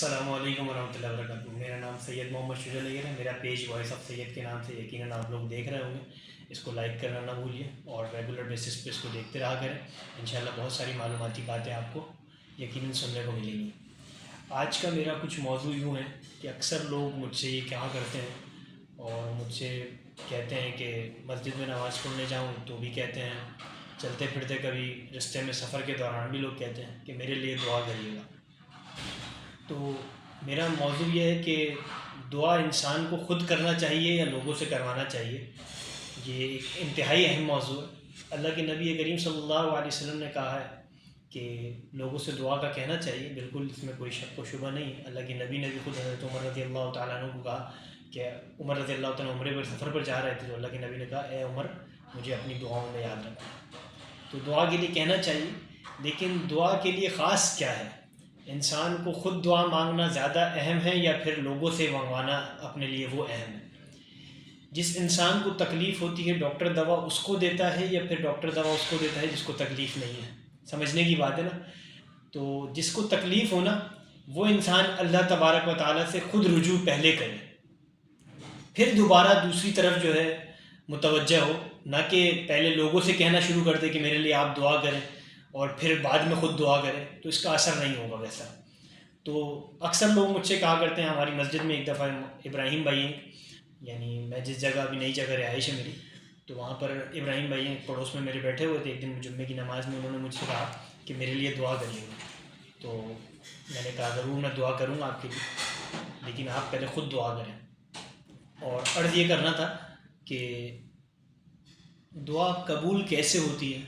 السلام علیکم ورحمۃ اللہ وبرکاتہ۔ میرا نام سید محمد شجاع ہے۔ میرا پیج وائس آف سید کے نام سے یقیناً آپ لوگ دیکھ رہے ہوں گے۔ اس کو لائک کرنا نہ بھولیے اور ریگولر بیسس پہ اس کو دیکھتے رہا کریں۔ انشاءاللہ بہت ساری معلوماتی باتیں آپ کو یقیناً سننے کو ملیں گی۔ آج کا میرا کچھ موضوع یوں ہے کہ اکثر لوگ مجھ سے یہ کہا کرتے ہیں اور مجھ سے کہتے ہیں کہ مسجد میں نماز پڑھنے جاؤں تو بھی کہتے ہیں، چلتے پھرتے کبھی رستے میں سفر کے دوران بھی لوگ کہتے ہیں کہ میرے لیے دعا کریے گا۔ تو میرا موضوع یہ ہے کہ دعا انسان کو خود کرنا چاہیے یا لوگوں سے کروانا چاہیے۔ یہ ایک انتہائی اہم موضوع ہے۔ اللہ کے نبی کریم صلی اللہ علیہ وسلم نے کہا ہے کہ لوگوں سے دعا کا کہنا چاہیے، بالکل اس میں کوئی شک و شبہ نہیں۔ اللہ کے نبی نے بھی خود حضرت عمر رضی اللہ تعالیٰ عنہ کو کہا کہ عمر رضی اللہ تعالیٰ عمرے پر سفر پر جا رہے تھے، تو اللہ کے نبی نے کہا اے عمر مجھے اپنی دعاؤں میں یاد رکھنا۔ تو دعا کے لیے کہنا چاہیے، لیکن دعا کے لیے خاص کیا ہے؟ انسان کو خود دعا مانگنا زیادہ اہم ہے یا پھر لوگوں سے منگوانا اپنے لیے وہ اہم ہے؟ جس انسان کو تکلیف ہوتی ہے ڈاکٹر دوا اس کو دیتا ہے یا پھر ڈاکٹر دوا اس کو دیتا ہے جس کو تکلیف نہیں ہے؟ سمجھنے کی بات ہے نا۔ تو جس کو تکلیف ہونا وہ انسان اللہ تبارک و تعالیٰ سے خود رجوع پہلے کرے، پھر دوبارہ دوسری طرف جو ہے متوجہ ہو، نہ کہ پہلے لوگوں سے کہنا شروع کر دے کہ میرے لیے آپ دعا کریں اور پھر بعد میں خود دعا کریں، تو اس کا اثر نہیں ہوگا ویسا۔ تو اکثر لوگ مجھ سے کہا کرتے ہیں، ہماری مسجد میں ایک دفعہ ابراہیم بھائی ہیں، یعنی میں جس جگہ ابھی نئی جگہ رہائش ہے میری، تو وہاں پر ابراہیم بھائی ہیں پڑوس میں میرے بیٹھے ہوئے تھے۔ ایک دن جمعے کی نماز میں انہوں نے مجھ سے کہا کہ میرے لیے دعا کریے گا۔ تو میں نے کہا ضرور میں دعا کروں گا آپ کے لیے، لیکن آپ پہلے خود دعا کریں۔ اور عرض یہ کرنا تھا کہ دعا قبول کیسے ہوتی ہے،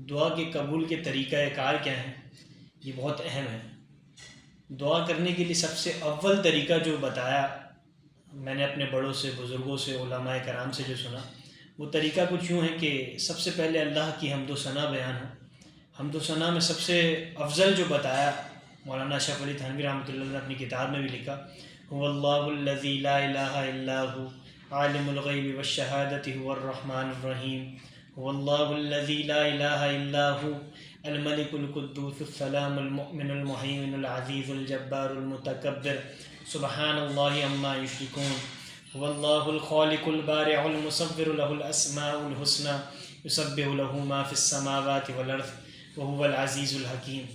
دعا کے قبول کے طریقہ کار کیا ہیں، یہ بہت اہم ہے۔ دعا کرنے کے لیے سب سے اول طریقہ جو بتایا میں نے اپنے بڑوں سے، بزرگوں سے، علماء کرام سے جو سنا، وہ طریقہ کچھ یوں ہے کہ سب سے پہلے اللہ کی حمد و ثنا بیان ہو۔ حمد و ثنا میں سب سے افضل جو بتایا، مولانا اشرف علی تھانوی رحمۃ اللہ نے اپنی کتاب میں بھی لکھا، هو اللہ الذی لا الہ الا هو عالم الغیب والشہادۃ هو الرحمن الرحیم، هو اللہ الذی لا الہ الا هو الملک القدوس السلام المؤمن المہیمن العزیز الجبار المتکبر سبحان اللہ عما یشرکون، هو اللہ الخالق البارع المصور له الاسماء الحسنى یسبح له ما فی السماوات والارض وهو العزیز الحکیم۔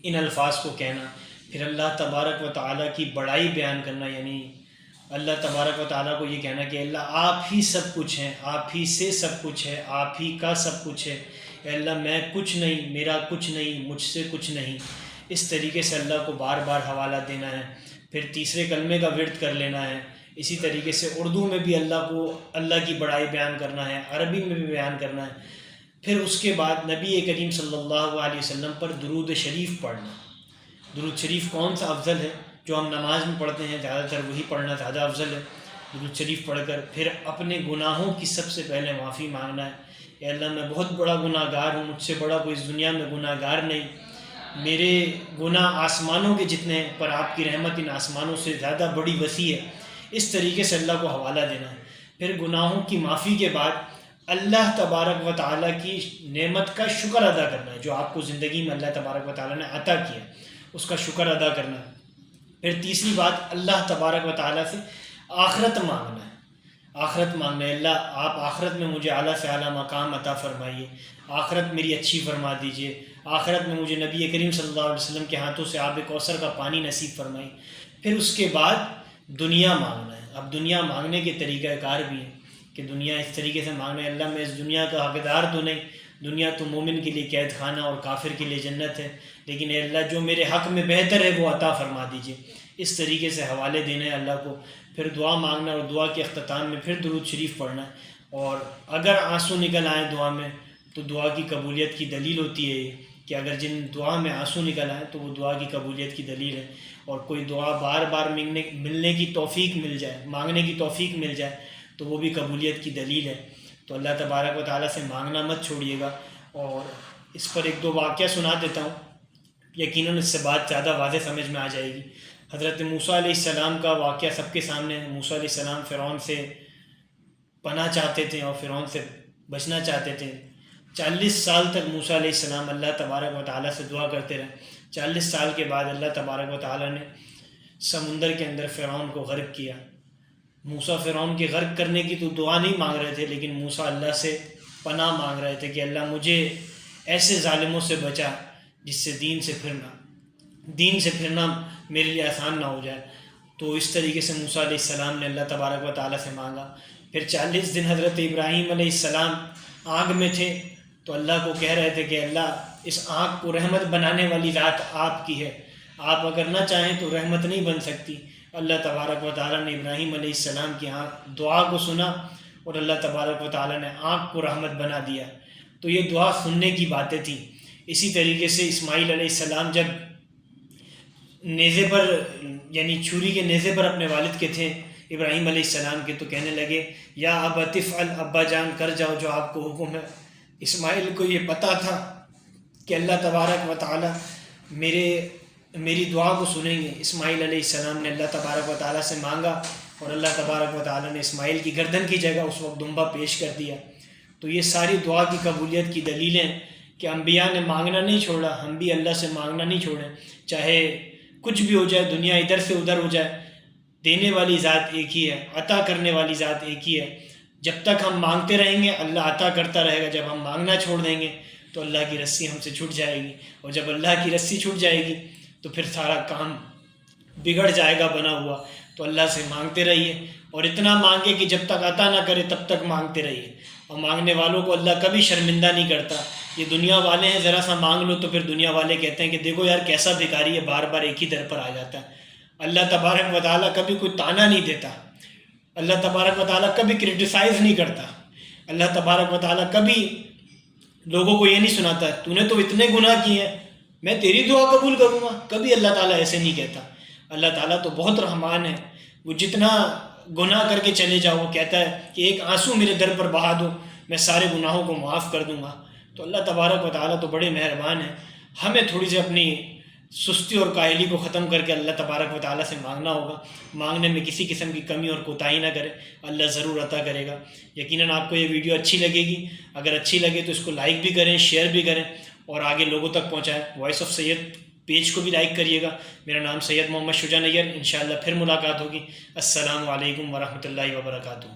ان الفاظ کو کہنا، پھر اللہ تبارک و تعالیٰ کی بڑائی بیان کرنا، یعنی اللہ تبارک و تعالیٰ کو یہ کہنا کہ اللہ آپ ہی سب کچھ ہیں، آپ ہی سے سب کچھ ہے، آپ ہی کا سب کچھ ہے، اے اللہ میں کچھ نہیں، میرا کچھ نہیں، مجھ سے کچھ نہیں۔ اس طریقے سے اللہ کو بار بار حوالہ دینا ہے۔ پھر تیسرے کلمے کا ورد کر لینا ہے۔ اسی طریقے سے اردو میں بھی اللہ کی بڑائی بیان کرنا ہے، عربی میں بھی بیان کرنا ہے۔ پھر اس کے بعد نبی کریم صلی اللہ علیہ وسلم پر درود شریف پڑھنا۔ درود شریف کون سا افضل ہے؟ جو ہم نماز میں پڑھتے ہیں زیادہ تر وہی پڑھنا زیادہ افضل ہے۔ درود شریف پڑھ کر پھر اپنے گناہوں کی سب سے پہلے معافی مانگنا ہے۔ اے اللہ میں بہت بڑا گناہ گار ہوں، مجھ سے بڑا کوئی اس دنیا میں گناہ گار نہیں، میرے گناہ آسمانوں کے جتنے ہیں، پر آپ کی رحمت ان آسمانوں سے زیادہ بڑی وسیع ہے۔ اس طریقے سے اللہ کو حوالہ دینا ہے۔ پھر گناہوں کی معافی کے بعد اللہ تبارک و تعالیٰ کی نعمت کا شکر ادا کرنا ہے، جو آپ کو زندگی میں اللہ تبارک و تعالیٰ نے عطا کیا، اس کا شکر ادا کرنا ہے۔ پھر تیسری بات اللہ تبارک و تعالیٰ سے آخرت مانگنا ہے۔ آخرت مانگنا ہے، اللہ آپ آخرت میں مجھے اعلیٰ سے اعلیٰ مقام عطا فرمائیے، آخرت میری اچھی فرما دیجیے، آخرت میں مجھے نبی کریم صلی اللہ علیہ وسلم کے ہاتھوں سے آب کوثر کا پانی نصیب فرمائیے۔ پھر اس کے بعد دنیا مانگنا ہے۔ اب دنیا مانگنے کے طریقہ کار بھی ہیں کہ دنیا اس طریقے سے مانگنا ہے، اللہ میں اس دنیا کا حقدار تو نہیں، دنیا تو مومن کے لیے قید خانہ اور کافر کے لیے جنت ہے، لیکن اے اللہ جو میرے حق میں بہتر ہے وہ عطا فرما دیجیے۔ اس طریقے سے حوالے دینے ہیں اللہ کو۔ پھر دعا مانگنا اور دعا کے اختتام میں پھر درود شریف پڑھنا ہے۔ اور اگر آنسو نکل آئیں دعا میں تو دعا کی قبولیت کی دلیل ہوتی ہے یہ کہ اگر جن دعا میں آنسو نکل آئیں تو وہ دعا کی قبولیت کی دلیل ہے۔ اور کوئی دعا بار بار ملنے کی توفیق مل جائے، مانگنے کی توفیق مل جائے تو وہ بھی قبولیت کی دلیل ہے۔ تو اللہ تبارک و تعالیٰ سے مانگنا مت چھوڑیے گا۔ اور اس پر ایک دو واقعہ سنا دیتا ہوں، یقیناً اس سے بات زیادہ واضح سمجھ میں آ جائے گی۔ حضرت موسیٰ علیہ السلام کا واقعہ سب کے سامنے ہے۔ موسیٰ علیہ السلام فرعون سے پناہ چاہتے تھے اور فرعون سے بچنا چاہتے تھے۔ 40 سال تک موسیٰ علیہ السلام اللہ تبارک و تعالیٰ سے دعا کرتے رہے۔ 40 سال کے بعد اللہ تبارک و تعالیٰ نے سمندر کے اندر فرعون کو غرق کیا۔ موسیٰ فرعون کے غرق کرنے کی تو دعا نہیں مانگ رہے تھے، لیکن موسیٰ اللہ سے پناہ مانگ رہے تھے کہ اللہ مجھے ایسے ظالموں سے بچا جس سے دین سے پھرنا میرے لیے آسان نہ ہو جائے۔ تو اس طریقے سے موسیٰ علیہ السلام نے اللہ تبارک و تعالیٰ سے مانگا۔ پھر 40 دن حضرت ابراہیم علیہ السلام آگ میں تھے، تو اللہ کو کہہ رہے تھے کہ اللہ اس آگ کو رحمت بنانے والی ذات آپ کی ہے، آپ اگر نہ چاہیں تو رحمت نہیں بن سکتی۔ اللہ تبارک و تعالیٰ نے ابراہیم علیہ السلام کی دعا کو سنا اور اللہ تبارک و تعالیٰ نے آگ کو رحمت بنا دیا۔ تو یہ دعا سننے کی باتیں تھیں۔ اسی طریقے سے اسماعیل علیہ السلام جب نیزے پر یعنی چھری کے نیزے پر اپنے والد کے تھے ابراہیم علیہ السلام کے، تو کہنے لگے یا ابا تفعل، ابا جان کر جاؤ جو آپ کو حکم ہے۔ اسماعیل کو یہ پتہ تھا کہ اللہ تبارک و تعالیٰ میری دعا کو سنیں گے۔ اسماعیل علیہ السلام نے اللہ تبارک و تعالیٰ سے مانگا اور اللہ تبارک و تعالیٰ نے اسماعیل کی گردن کی جگہ اس وقت دمبا پیش کر دیا۔ تو یہ ساری دعا کی قبولیت کی دلیلیں کہ انبیاء نے مانگنا نہیں چھوڑا، ہم بھی اللہ سے مانگنا نہیں چھوڑیں، چاہے کچھ بھی ہو جائے، دنیا ادھر سے ادھر ہو جائے، دینے والی ذات ایک ہی ہے، عطا کرنے والی ذات ایک ہی ہے۔ جب تک ہم مانگتے رہیں گے اللہ عطا کرتا رہے گا، جب ہم مانگنا چھوڑ دیں گے تو اللہ کی رسی ہم سے چھوٹ جائے گی، اور جب اللہ کی رسی چھوٹ جائے گی تو پھر سارا کام بگڑ جائے گا بنا ہوا۔ تو اللہ سے مانگتے رہیے، اور اتنا مانگے کہ جب تک عطا نہ کرے تب تک مانگتے رہیے، اور مانگنے والوں کو اللہ کبھی شرمندہ نہیں کرتا۔ یہ دنیا والے ہیں، ذرا سا مانگ لو تو پھر دنیا والے کہتے ہیں کہ دیکھو یار کیسا بھکاری ہے، بار بار ایک ہی در پر آ جاتا ہے۔ اللہ تبارک و تعالیٰ کبھی کوئی تانا نہیں دیتا، اللہ تبارک و تعالیٰ کبھی کرٹیسائز نہیں کرتا، اللہ تبارک و تعالیٰ کبھی لوگوں کو یہ نہیں سناتا تو نے تو اتنے گناہ کیے ہیں میں تیری دعا قبول کروں گا، کبھی اللہ تعالیٰ ایسے نہیں کہتا۔ اللہ تعالیٰ تو بہت رحمان ہے، وہ جتنا گناہ کر کے چلے جاؤ وہ کہتا ہے کہ ایک آنسو میرے در پر بہا دو، میں سارے گناہوں کو معاف کر دوں گا۔ تو اللہ تبارک و تعالیٰ تو بڑے مہربان ہیں۔ ہمیں تھوڑی سی اپنی سستی اور کاہلی کو ختم کر کے اللہ تبارک و تعالیٰ سے مانگنا ہوگا، مانگنے میں کسی قسم کی کمی اور کوتاہی نہ کرے، اللہ ضرور عطا کرے گا۔ یقیناً آپ کو یہ ویڈیو اچھی لگے گی، اگر اچھی لگے تو اس کو لائک بھی کریں، شیئر بھی کریں اور آگے لوگوں تک پہنچائیں۔ وائس آف سید پیج کو بھی لائک کریے گا۔ میرا نام سید محمد شجاع نیّر، انشاءاللہ پھر ملاقات ہوگی۔ السلام علیکم ورحمۃ اللہ وبرکاتہ۔